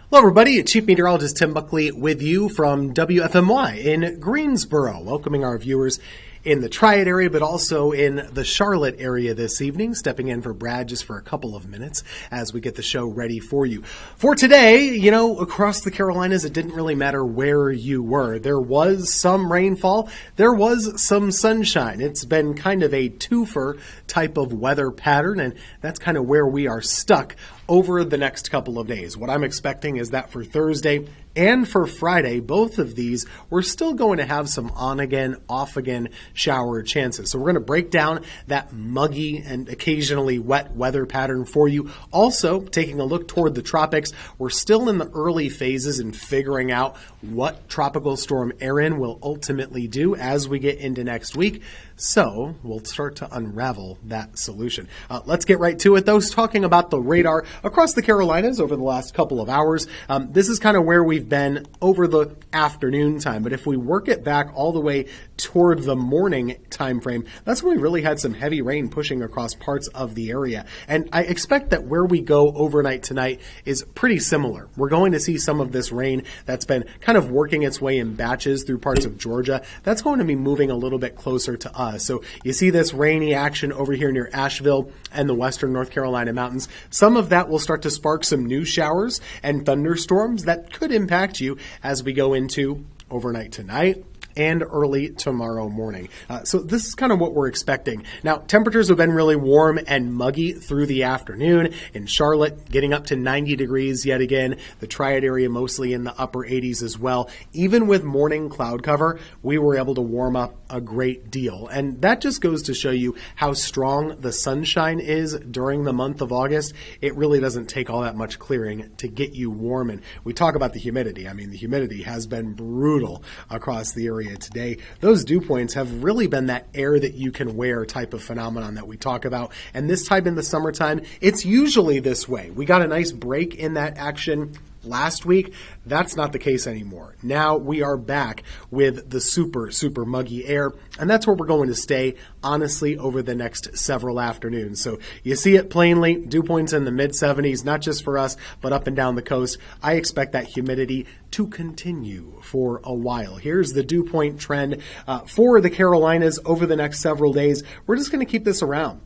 Hello, everybody. Chief Meteorologist Tim Buckley with you from WFMY in Greensboro, welcoming our viewers in the Triad area, but also in the Charlotte area this evening. Stepping in for Brad just for a couple of minutes as we get the show ready for you. For today, across the Carolinas, it didn't really matter where you were. There was some rainfall. There was some sunshine. It's been kind of a twofer type of weather pattern, and that's kind of where we are stuck over the next couple of days. What I'm expecting is that for Thursday and for Friday, both of these, we're still going to have some on-again, off-again shower chances. So we're going to break down that muggy and occasionally wet weather pattern for you. Also, taking a look toward the tropics, we're still in the early phases in figuring out what Tropical Storm Erin will ultimately do as we get into next week. So we'll start to unravel that solution. Let's get right to it, though. Talking about the radar across the Carolinas over the last couple of hours. This is kind of where we've been over the afternoon time. But if we work it back all the way toward the morning time frame, that's when we really had some heavy rain pushing across parts of the area. And I expect that where we go overnight tonight is pretty similar. We're going to see some of this rain that's been kind of working its way in batches through parts of Georgia. That's going to be moving a little bit closer to us. So you see this rainy action over here near Asheville and the western North Carolina mountains. Some of that will start to spark some new showers and thunderstorms that could impact you as we go into overnight tonight and early tomorrow morning. So this is kind of what we're expecting. Now, temperatures have been really warm and muggy through the afternoon. In Charlotte, getting up to 90 degrees yet again. The Triad area mostly in the upper 80s as well. Even with morning cloud cover, we were able to warm up a great deal. And that just goes to show you how strong the sunshine is during the month of August. It really doesn't take all that much clearing to get you warm. And we talk about the humidity. I mean, the humidity has been brutal across the area today. Those dew points have really been that air that you can wear type of phenomenon that we talk about. And this time in the summertime, it's usually this way. We got a nice break in that action last week. That's not the case anymore. Now we are back with the super, super muggy air, and that's where we're going to stay, honestly, over the next several afternoons. So you see it plainly, dew points in the mid-70s, not just for us, but up and down the coast. I expect that humidity to continue for a while. Here's the dew point trend for the Carolinas over the next several days. We're just going to keep this around.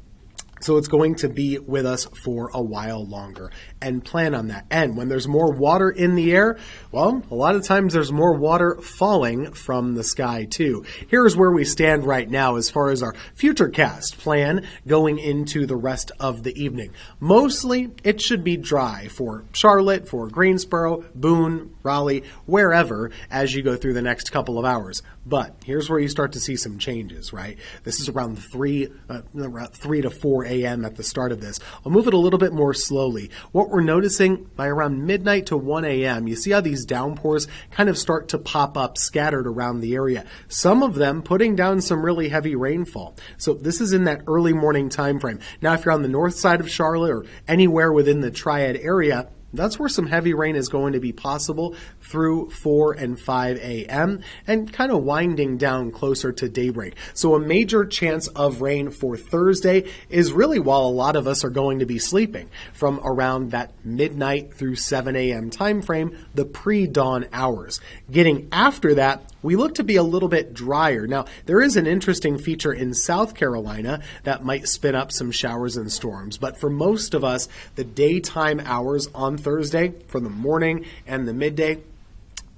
So it's going to be with us for a while longer, and plan on that. And when there's more water in the air, well, a lot of times there's more water falling from the sky too. Here's where we stand right now as far as our futurecast plan going into the rest of the evening. Mostly it should be dry for Charlotte, for Greensboro, Boone, Raleigh, wherever as you go through the next couple of hours. But here's where you start to see some changes, right? This is around 3 to 4 a.m. at the start of this. I'll move it a little bit more slowly. What we're noticing by around midnight to 1 a.m., you see how these downpours kind of start to pop up scattered around the area. Some of them putting down some really heavy rainfall. So this is in that early morning time frame. Now, if you're on the north side of Charlotte or anywhere within the Triad area, that's where some heavy rain is going to be possible through 4 and 5 a.m. and kind of winding down closer to daybreak. So a major chance of rain for Thursday is really while a lot of us are going to be sleeping from around that midnight through 7 a.m. time frame, the pre-dawn hours. Getting after that, we look to be a little bit drier. Now, there is an interesting feature in South Carolina that might spin up some showers and storms, but for most of us, the daytime hours on Thursday, for the morning and the midday,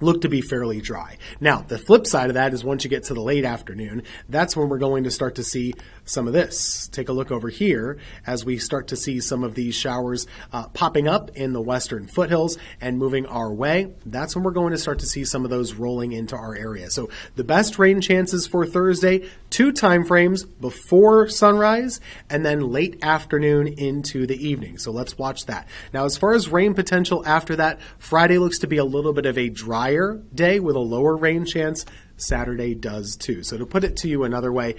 look to be fairly dry. Now, the flip side of that is once you get to the late afternoon, that's when we're going to start to see some of this. Take a look over here as we start to see some of these showers popping up in the western foothills and moving our way. That's when we're going to start to see some of those rolling into our area. So the best rain chances for Thursday, 2 time frames before sunrise and then late afternoon into the evening. So let's watch that. Now, as far as rain potential after that, Friday looks to be a little bit of a drier day with a lower rain chance. Saturday does too. So to put it to you another way,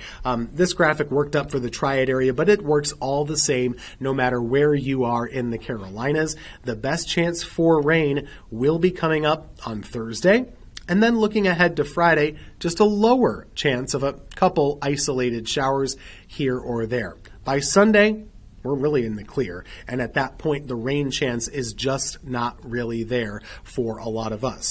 this graphic worked up for the Triad area, but it works all the same no matter where you are in the Carolinas. The best chance for rain will be coming up on Thursday. And then looking ahead to Friday, just a lower chance of a couple isolated showers here or there. By Sunday, we're really in the clear. And at that point, the rain chance is just not really there for a lot of us.